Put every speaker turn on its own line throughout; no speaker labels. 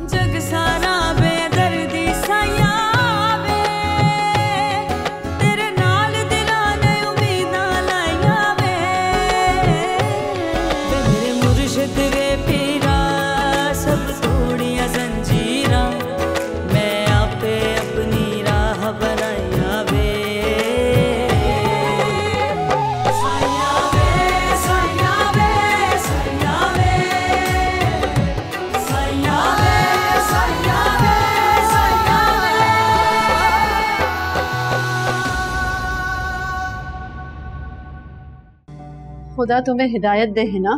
जग सारा बेदर्दी साया वे, तेरे नाल दिलां ने उम्मीदां लाइया वे, मेरे मुर्शिद वे पीरा सब तोड़ियां जंजीरां, मैं आपे अपनी राह बनाया वे।
खुदा तुम्हें हिदायत दे है ना,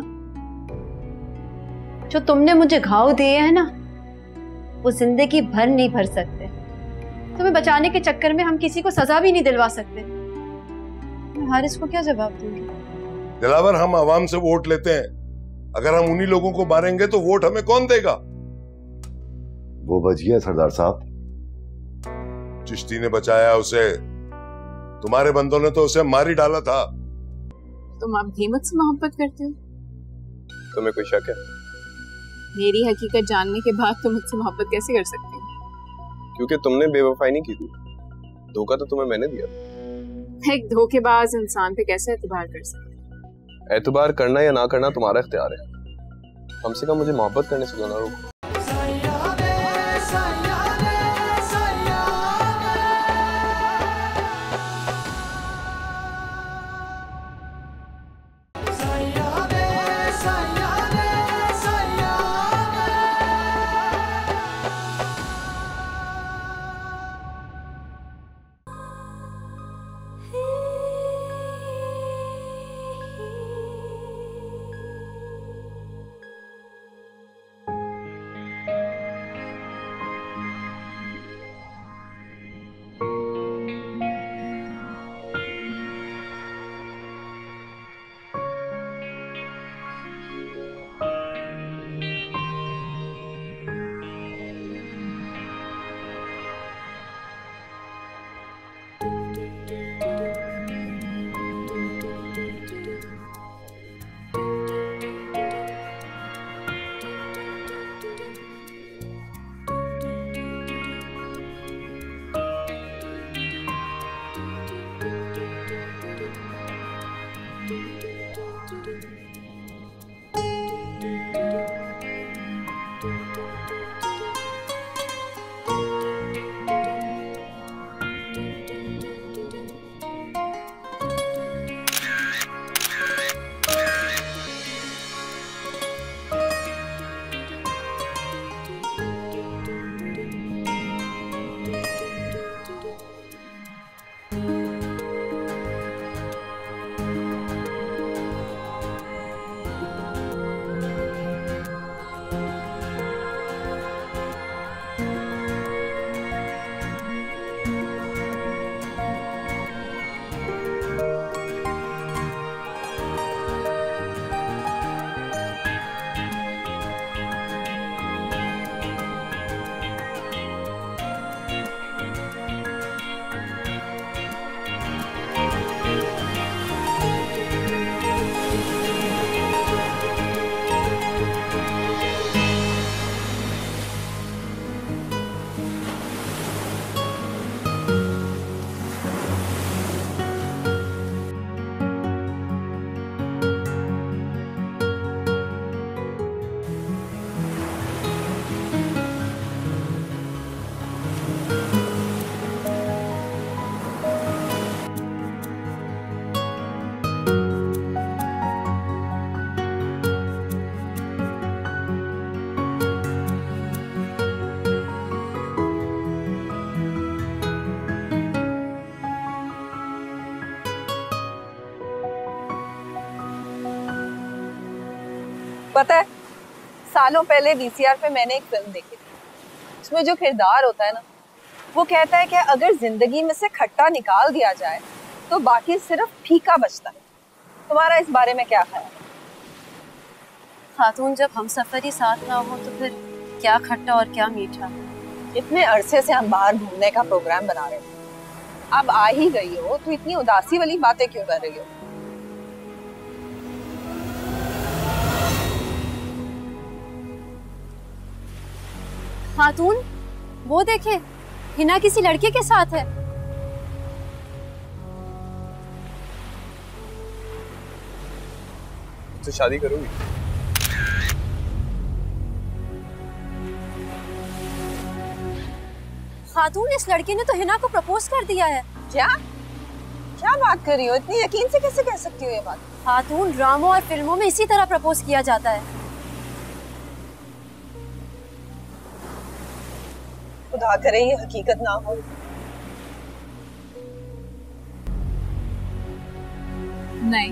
जो तुमने मुझे घाव दिए हैं ना वो जिंदगी भर नहीं भर सकते। तुम्हें बचाने के चक्कर में हम किसी को सजा भी नहीं दिलवा सकते। मैं हारिस को क्या जवाब दूंगी?
दिलावर, हम आवाम से वोट लेते हैं, अगर हम उन्हीं लोगों को मारेंगे तो वोट हमें कौन देगा?
वो बच गया सरदार साहब।
चिश्ती ने बचाया उसे, तुम्हारे बंदों ने तो उसे मार ही डाला था।
तुम अब हीमत से मोहब्बत करते हो?
तुम्हें कोई शक है?
मेरी हकीकत जानने के बाद तुम मुझसे मोहब्बत कैसे कर सकते हो?
क्योंकि तुमने बेवफाई नहीं की थी, धोखा तो तुम्हें मैंने दिया।
एक धोखेबाज इंसान पे कैसे एतबार कर सकते?
एतबार करना या ना करना तुम्हारा इख्तियार है, कम से कम मुझे मोहब्बत करने से ना रोको।
पता है, सालों पहले वीसीआर पे मैंने एक फिल्म देखी थी, उसमें जो किरदार होता है ना, वो कहता है कि अगर जिंदगी में से खट्टा निकाल दिया जाए तो बाकी सिर्फ फीका बचता है। तुम्हारा इस बारे में क्या ख्याल है?
खातून, जब हम सफर ही साथ ना हो तो फिर क्या खट्टा और क्या मीठा।
इतने अरसे से हम बाहर घूमने का प्रोग्राम बना रहे थे, अब आ ही गई हो तो इतनी उदासी वाली बातें क्यों कर रही हो?
खातून, वो देखे, हिना किसी लड़के के साथ है।
मुझसे शादी करोगी?
खातून, इस लड़के ने तो हिना को प्रपोज कर दिया है।
क्या क्या बात कर रही हो? इतनी यकीन से कैसे कह सकती हो ये बात?
खातून, ड्रामों और फिल्मों में इसी तरह प्रपोज किया जाता है।
खुदा करे ये हकीकत ना हो।
नहीं,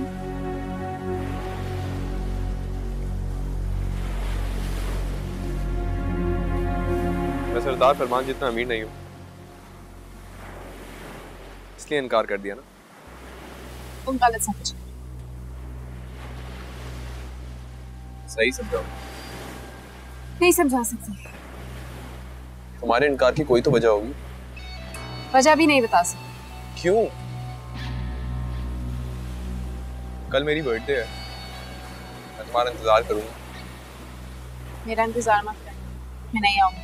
मैं सरदार फरमान जितना अमीर नहीं हूँ, इसलिए इनकार कर दिया ना।
तुम गलत समझ।
सही समझाओ।
नहीं समझा सकती,
तुम्हारे इनकार की कोई तो वजह होगी।
वजह भी नहीं बता सकती।
क्यों? कल मेरी बर्थडे है, मैं तुम्हारा इंतजार करूंगा।
मेरा इंतजार मत कर, मैं नहीं आऊंगी।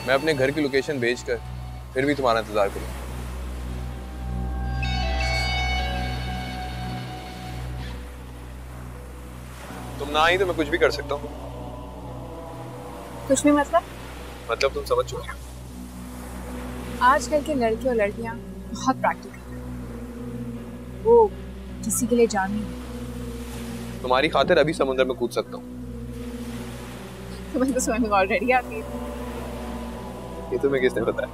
मैं अपने घर की लोकेशन भेजकर फिर भी तुम्हारा इंतजार करूंगा। तुम ना आई तो मैं कुछ भी कर सकता हूँ।
कुछ भी मतलब?
मतलब तुम समझ चुके हो।
आजकल के लड़के और लड़कियां बहुत प्रैक्टिकल हैं। वो किसी के लिए जान नहीं।
तुम्हारी खातिर अभी समुद्र में कूद सकता हूँ।
तुम्हें तो स्विमिंग ऑलरेडी आती है।
ये तुम्हें किसने बताया?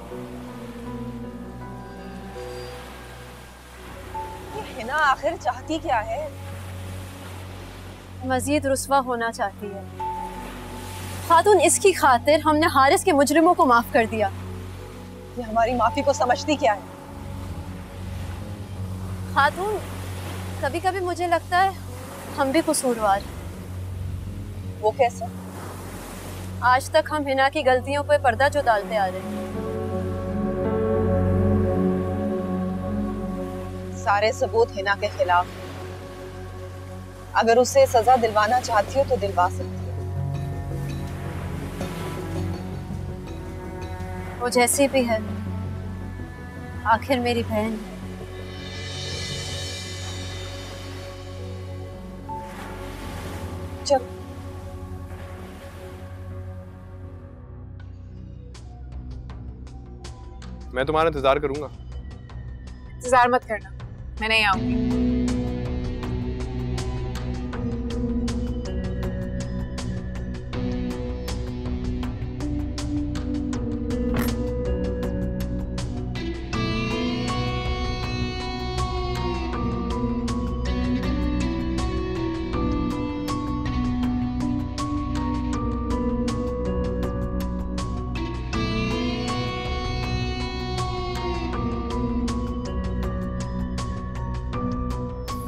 ये हिना आखिर चाहती क्या है?
मजीद रुस्वा होना चाहती है। खातून, इसकी खातिर हमने हारिस के मुजरिमों को माफ कर दिया।
ये हमारी माफी को समझती क्या है?
खातून, कभी कभी मुझे लगता है हम भी कसूरवार।
वो कैसे?
आज तक हम हिना की गलतियों पर पर्दा जो डालते आ रहे हैं।
सारे सबूत हिना के खिलाफ हैं। अगर उसे सजा दिलवाना चाहती हो तो दिलवा सकती हो।
वो जैसी भी है, आखिर मेरी बहन है।
चल,
मैं तुम्हारा इंतजार करूंगा।
इंतजार मत करना, मैं नहीं आऊंगी।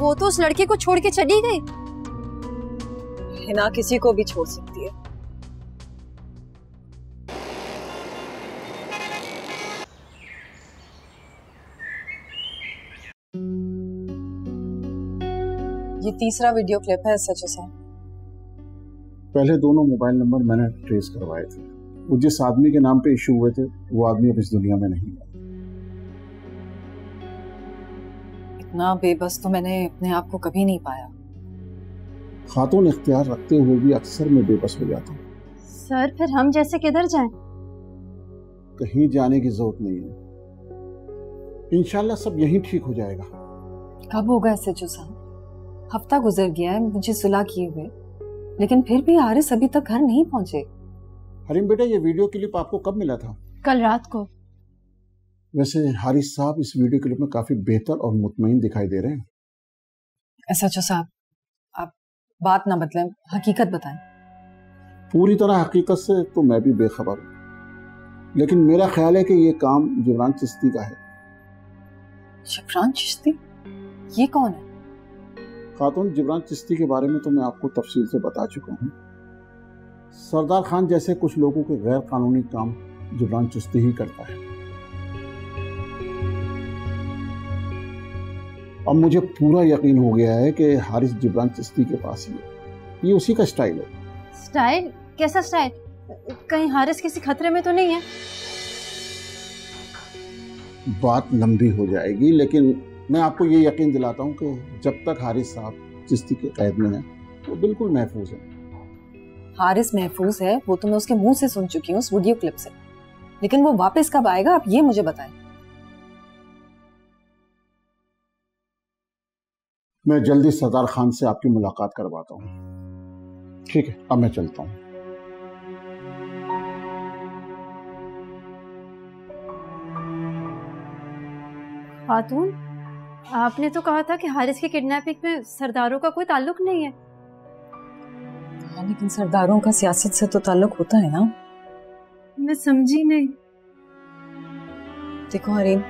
वो तो उस लड़के को छोड़ के चली गई।
हिना किसी को भी छोड़ सकती है। ये तीसरा वीडियो क्लिप है सच साहब।
पहले दोनों मोबाइल नंबर मैंने ट्रेस करवाए थे। वो जिस आदमी के नाम पे इशू हुए थे वो आदमी अब इस दुनिया में नहीं है।
इतना बेबस तो मैंने अपने आप को कभी नहीं पाया।
खातून इख्तियार रखते हुए भी अक्सर मैं बेबस हो जाता हूँ।
सर, फिर हम जैसे किधर जाएं?
कहीं जाने की जरूरत नहीं है, इंशाल्लाह सब यहीं ठीक हो जाएगा।
कब होगा सचो साहब? हफ्ता गुजर गया है मुझे सुलह किए हुए, लेकिन फिर भी हारिस अभी तक घर नहीं पहुंचे।
हरीम बेटा, ये वीडियो क्लिप आपको कब मिला था?
कल रात को।
वैसे हारिस साहब इस वीडियो क्लिप में काफी बेहतर और मुतमईन दिखाई दे रहे हैं।
सचो साहब, आप बात ना बदलें, हकीकत बताएं।
पूरी तरह हकीकत से तो मैं भी बेखबर हूँ, लेकिन मेरा ख्याल है कि ये काम जिब्रान चिश्ती का है।
जिब्रान चिश्ती? ये कौन है?
खातून, जिब्रान चिश्ती के बारे में तो मैं आपको तफसील से बता चुका हूँ। सरदार खान जैसे कुछ लोगों के गैर कानूनी काम जिब्रान चिश्ती ही करता है। अब मुझे पूरा यकीन हो गया है कि हारिस जिब्रान चिश्ती के पास ही है। ये उसी का स्टाइल है।
स्टाइल? कैसा स्टाइल? कहीं हारिस किसी खतरे में तो नहीं है?
बात लंबी हो जाएगी, लेकिन मैं आपको ये यकीन दिलाता हूँ कि जब तक हारिस साहब चिश्ती के कैद में हैं वो बिल्कुल महफूज है।
हारिस महफूज है वो तो मैं उसके मुंह से सुन चुकी हूँ, उस वीडियो क्लिप से। लेकिन वो वापस कब आएगा आप ये मुझे बताएं।
मैं जल्दी सरदार खान से आपकी मुलाकात करवाता हूँ। ठीक है, अब मैं चलता हूँ।
खातून, आपने तो कहा था कि हारिस के किडनैपिंग में सरदारों का कोई ताल्लुक नहीं है।
लेकिन सरदारों का सियासत से तो ताल्लुक होता है ना।
मैं समझी नहीं।
देखो हरीम,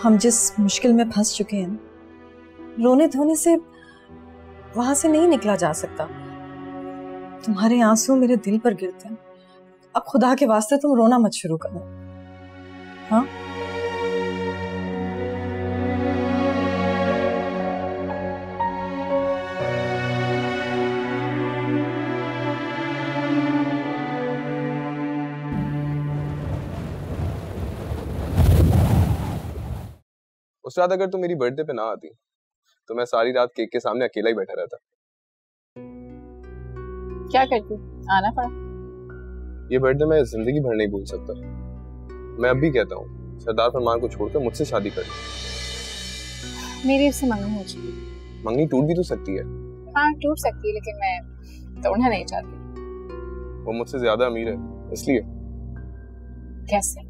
हम जिस मुश्किल में फंस चुके हैं, रोने धोने से वहां से नहीं निकला जा सकता। तुम्हारे आंसू मेरे दिल पर गिरते हैं। अब खुदा के वास्ते तुम रोना मत शुरू करो। हाँ,
उस रात अगर तुम मेरी बर्थडे पे ना आती तो मैं सारी रात केक के सामने अकेला ही बैठा रहता।
क्या करती, आना पड़ा।
ये बर्थडे मैं जिंदगी भर नहीं भूल सकता। मैं अब भी कहता हूँ सरदार फरमान को छोड़कर मुझसे शादी कर लो।
मेरी उससे मंगनी हो चुकी।
मंगनी टूट भी तो सकती है।
हाँ टूट सकती है, लेकिन मैं तोड़ना नहीं चाहती।
वो मुझसे ज्यादा अमीर है इसलिए।
कैसे?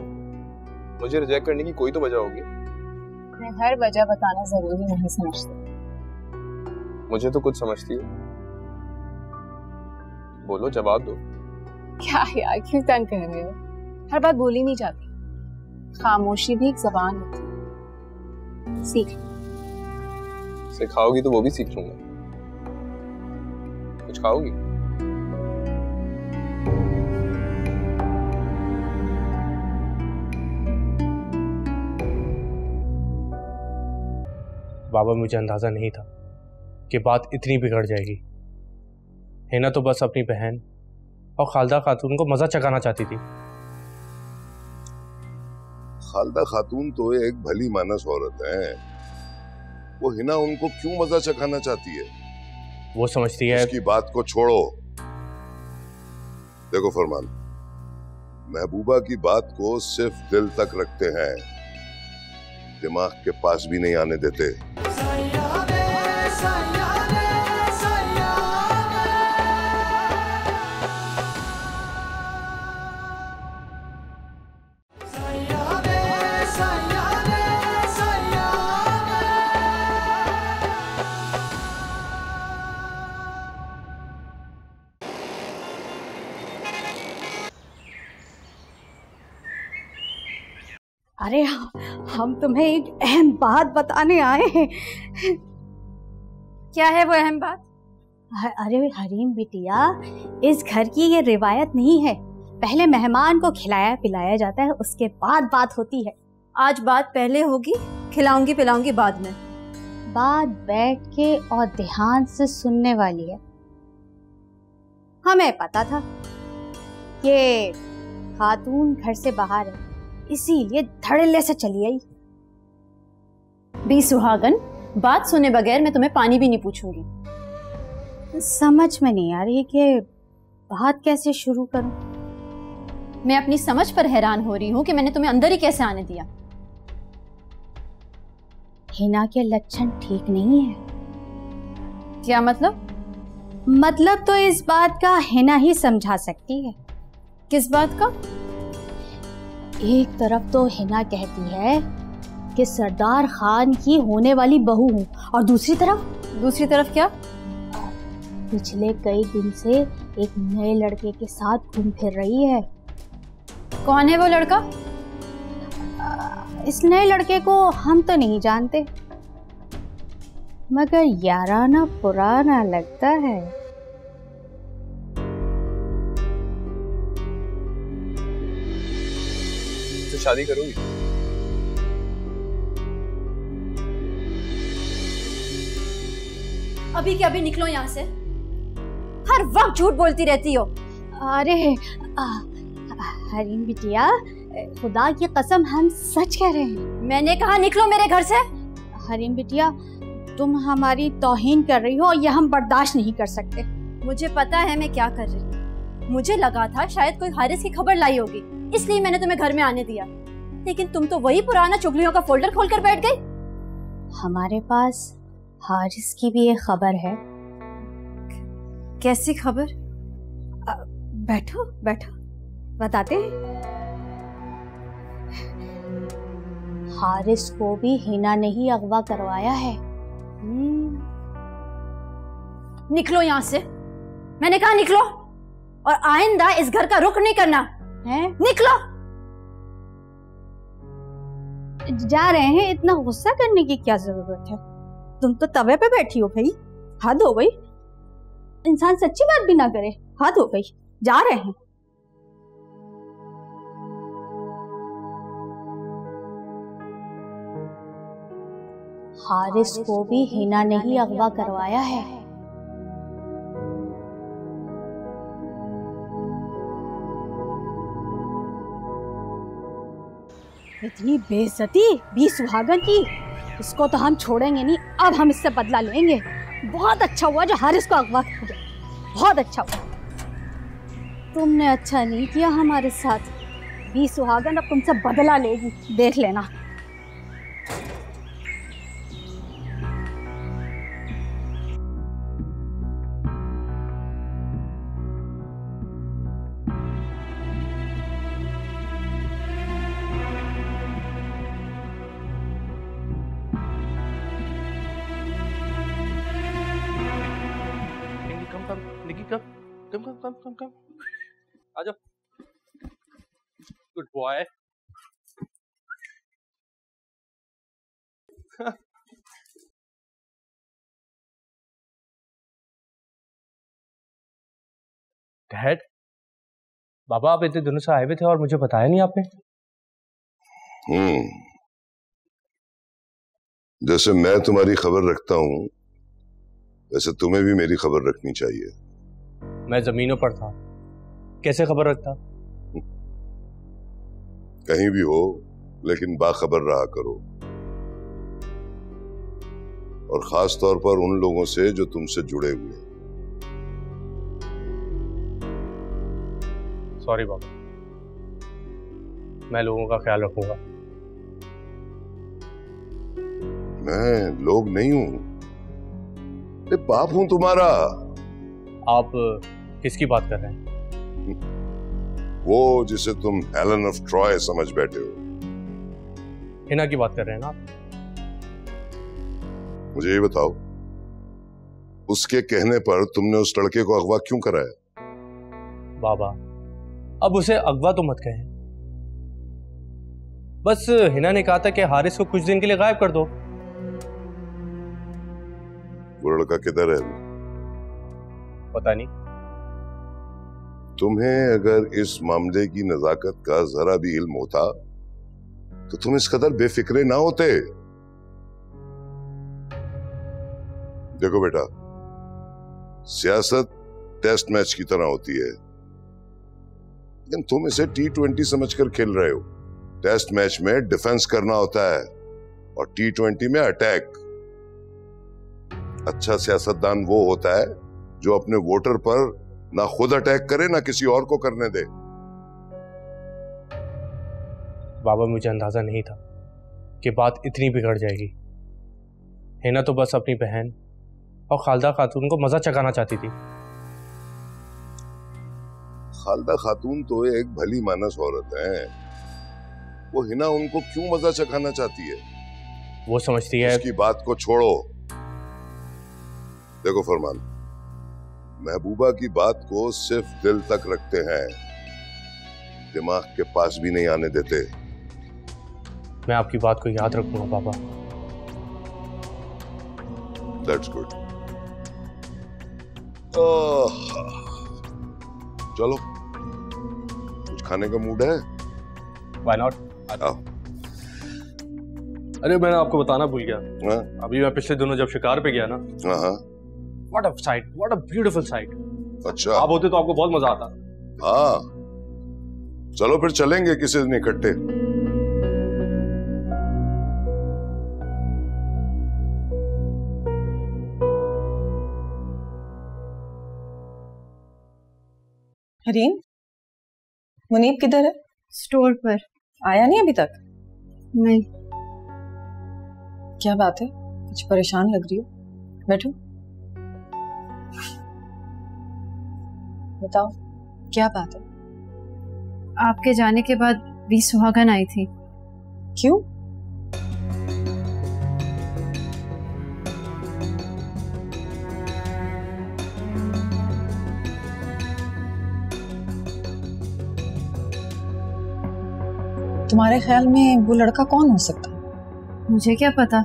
मुझे रिजेक्ट करने की कोई तो वजह होगी।
मैं हर वजह बताना जरूरी नहीं समझती।
मुझे तो कुछ समझती है। बोलो, जवाब दो।
क्या यार, क्यों तंग कर रहे हो? हर बात बोली नहीं जाती। खामोशी भी एक जबान होती है। सीख।
सिखाओगी तो वो भी सीख लूंगा। कुछ खाओगी?
बाबा, मुझे अंदाजा नहीं था कि बात इतनी बिगड़ जाएगी। हिना तो बस अपनी बहन और खालदा खातून को मजा चखाना चाहती थी।
खालदा खातून तो एक भली मानस औरत है। वो हिना उनको क्यों मजा चखाना चाहती है?
वो समझती है।
उसकी बात को छोड़ो। देखो फरमान, महबूबा की बात को सिर्फ दिल तक रखते हैं, दिमाग के पास भी नहीं आने देते।
अरे हम तुम्हें एक अहम बात बताने आए हैं।
क्या है वो अहम बात?
अरे हरीम बिटिया, इस घर की ये रिवायत नहीं है। पहले मेहमान को खिलाया पिलाया जाता है, उसके बाद बात होती है।
आज बात पहले होगी, खिलाऊंगी पिलाऊंगी बाद में।
बात बैठ के और ध्यान से सुनने वाली है। हमें पता था ये खातून घर से बाहर है, इसीलिए धड़ल्ले से चली आई।
बी सुहागन, बात सुने बगैर मैं तुम्हें पानी भी नहीं पूछूंगी।
समझ में नहीं आ रही कि बात कैसे शुरू करूं।
मैं अपनी समझ पर हैरान हो रही हूँ कि मैंने तुम्हें अंदर ही कैसे आने दिया।
हिना के लक्षण ठीक नहीं है।
क्या मतलब?
मतलब तो इस बात का हिना ही समझा सकती है।
किस बात का?
एक तरफ तो हिना कहती है कि सरदार खान की होने वाली बहू हूँ, और दूसरी तरफ क्या? पिछले कई दिन से एक नए लड़के के साथ घूम फिर रही है।
कौन है वो लड़का?
इस नए लड़के को हम तो नहीं जानते, मगर याराना पुराना लगता है।
तो शादी करोगी?
अभी के अभी निकलो यहाँ से। हर वक्त झूठ बोलती रहती हो।
अरे हरीम बिटिया, खुदा की कसम हम सच कह रहे हैं।
मैंने कहा निकलो मेरे घर से।
हरीम बिटिया, तुम हमारी तौहीन कर रही हो और यह हम बर्दाश्त नहीं कर सकते।
मुझे पता है मैं क्या कर रही हूँ। मुझे लगा था शायद कोई हारिस की खबर लाई होगी, इसलिए मैंने तुम्हें घर में आने दिया, लेकिन तुम तो वही पुराना चुगलियों का फोल्डर खोलकर बैठ गई।
हमारे पास हारिस की भी एक खबर है।
कैसी खबर? बैठो बैठो, बताते हैं।
हारिस को भी हिना ने ही अगवा करवाया है।
निकलो यहाँ से, मैंने कहा निकलो, और आइंदा इस घर का रुख नहीं करना है। निकलो।
जा रहे हैं, इतना गुस्सा करने की क्या जरूरत है? तुम तो तवे पे बैठी हो भाई, हद हो गई। इंसान सच्ची बात भी ना करे, हद हो गई। जा रहे हैं। हारिस को भी हिना ने ही अगवा करवाया है। इतनी बेइज्जती 20 सुहागन की, इसको तो हम छोड़ेंगे नहीं। अब हम इससे बदला लेंगे। बहुत अच्छा हुआ जो हारिस को अगवा कर दिया, बहुत अच्छा हुआ। तुमने अच्छा नहीं किया हमारे साथ। 20 सुहागन अब तुमसे बदला लेगी, देख लेना।
कम आ जाओ। Good boy. डैड, बाबा आप इतने दिनों से आए हुए थे और मुझे बताया नहीं आपने।
जैसे मैं तुम्हारी खबर रखता हूं, वैसे तुम्हें भी मेरी खबर रखनी चाहिए।
मैं जमीनों पर था, कैसे खबर रखता?
कहीं भी हो, लेकिन बाखबर रहा करो, और खास तौर पर उन लोगों से जो तुमसे जुड़े हुए हैं।
सॉरी बाबा, मैं लोगों का ख्याल रखूंगा।
मैं लोग नहीं हूं, बाप हूं तुम्हारा।
आप किसकी बात कर रहे हैं?
वो जिसे तुम हेलन ऑफ ट्रॉय समझ बैठे हो।
हिना की बात कर रहे हैं ना आप?
मुझे ये बताओ, उसके कहने पर तुमने उस लड़के को अगवा क्यों कराया?
बाबा, अब उसे अगवा तो मत कहें। बस हिना ने कहा था कि हारिस को कुछ दिन के लिए गायब कर दो।
वो लड़का किधर है?
पता नहीं।
तुम्हें अगर इस मामले की नजाकत का जरा भी इल्म होता तो तुम इस कदर बेफिक्रे ना होते। देखो बेटा, सियासत टेस्ट मैच की तरह होती है, लेकिन तुम इसे T20 समझकर खेल रहे हो। टेस्ट मैच में डिफेंस करना होता है और T20 में अटैक। अच्छा सियासतदान वो होता है जो अपने वोटर पर ना खुद अटैक करे ना किसी और को करने दे।
बाबा, मुझे अंदाजा नहीं था कि बात इतनी बिगड़ जाएगी। हिना तो बस अपनी बहन और खालदा खातून को मजा चखाना चाहती थी।
खालदा खातून तो एक भली मानस औरत है, वो हिना उनको क्यों मजा चखाना चाहती है?
वो समझती है।
उसकी बात को छोड़ो। देखो फरमान, महबूबा की बात को सिर्फ दिल तक रखते हैं, दिमाग के पास भी नहीं आने देते।
मैं आपकी बात को याद रखूंगा बाबा।
That's good. चलो, कुछ खाने का मूड है?
Why not?
आओ।
अरे मैंने आपको बताना भूल गया।
हाँ?
अभी मैं पिछले दिनों जब शिकार पे गया ना,
हाँ।
What a sight, what a beautiful sight।
अच्छा।
आप होते तो आपको बहुत मजा आता।
हाँ, चलो फिर चलेंगे किसी दिन इकट्ठे।
हरीम, मुनीब किधर है?
स्टोर पर।
आया नहीं अभी तक?
नहीं।
क्या बात है, कुछ परेशान लग रही हो? बैठो, बताओ क्या बात है?
आपके जाने के बाद भी सुहागन आई थी।
क्यों? तुम्हारे ख्याल में वो लड़का कौन हो सकता है?
मुझे क्या पता।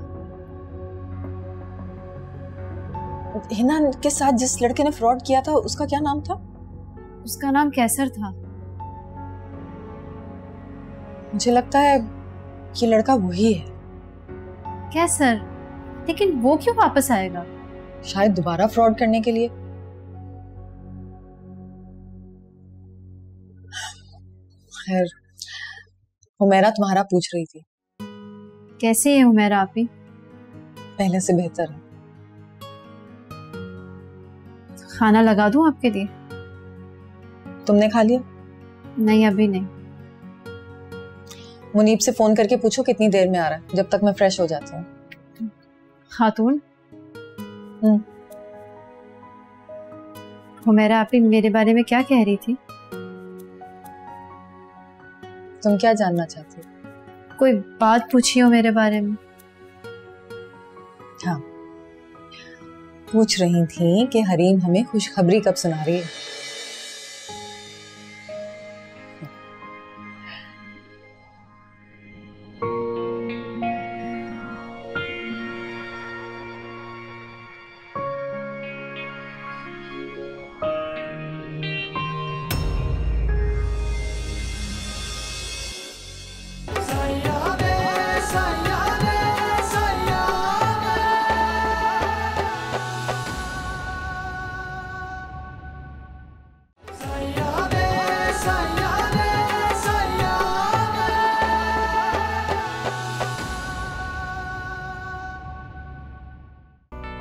हिना के साथ जिस लड़के ने फ्रॉड किया था उसका क्या नाम था?
उसका नाम कैसर था।
मुझे लगता है ये लड़का वही है।
कैसर? लेकिन वो क्यों वापस आएगा?
शायद दोबारा फ्रॉड करने के लिए। खैर, हुमैरा तुम्हारा पूछ रही थी।
कैसे है हुमैरा आपी?
पहले से बेहतर है।
खाना लगा दूं आपके लिए?
तुमने खा लिया?
नहीं, अभी नहीं।
मुनीब से फोन करके पूछो कितनी देर में आ रहा है, जब तक मैं फ्रेश हो जाती हूँ।
खातून, हुमैरा आपी मेरे बारे में क्या कह रही थी?
तुम क्या जानना चाहती हो?
कोई बात पूछी हो मेरे बारे में?
हाँ, पूछ रही थी कि हरीम हमें खुशखबरी कब सुना रही है।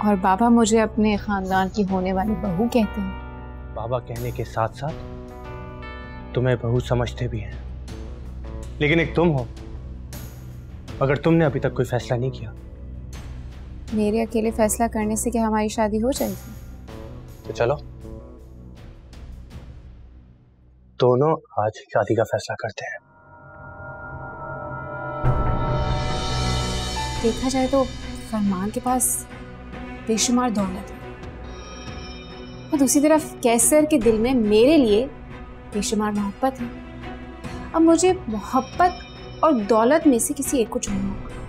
और बाबा मुझे अपने खानदान की होने वाली बहू कहते हैं।
बाबा कहने के साथ साथ तुम्हें बहू समझते भी हैं, लेकिन एक तुम हो। अगर तुमने अभी तक कोई फैसला नहीं किया,
मेरे अकेले फैसला करने से क्या हमारी शादी हो जाएगी?
तो चलो दोनों आज शादी का फैसला करते हैं।
देखा जाए तो फरमान के पास बेशुमार दौलत है और दूसरी तरफ कैसर के दिल में मेरे लिए बेशुमार मोहब्बत है। अब मुझे मोहब्बत और दौलत में से किसी एक को चुनना होगा।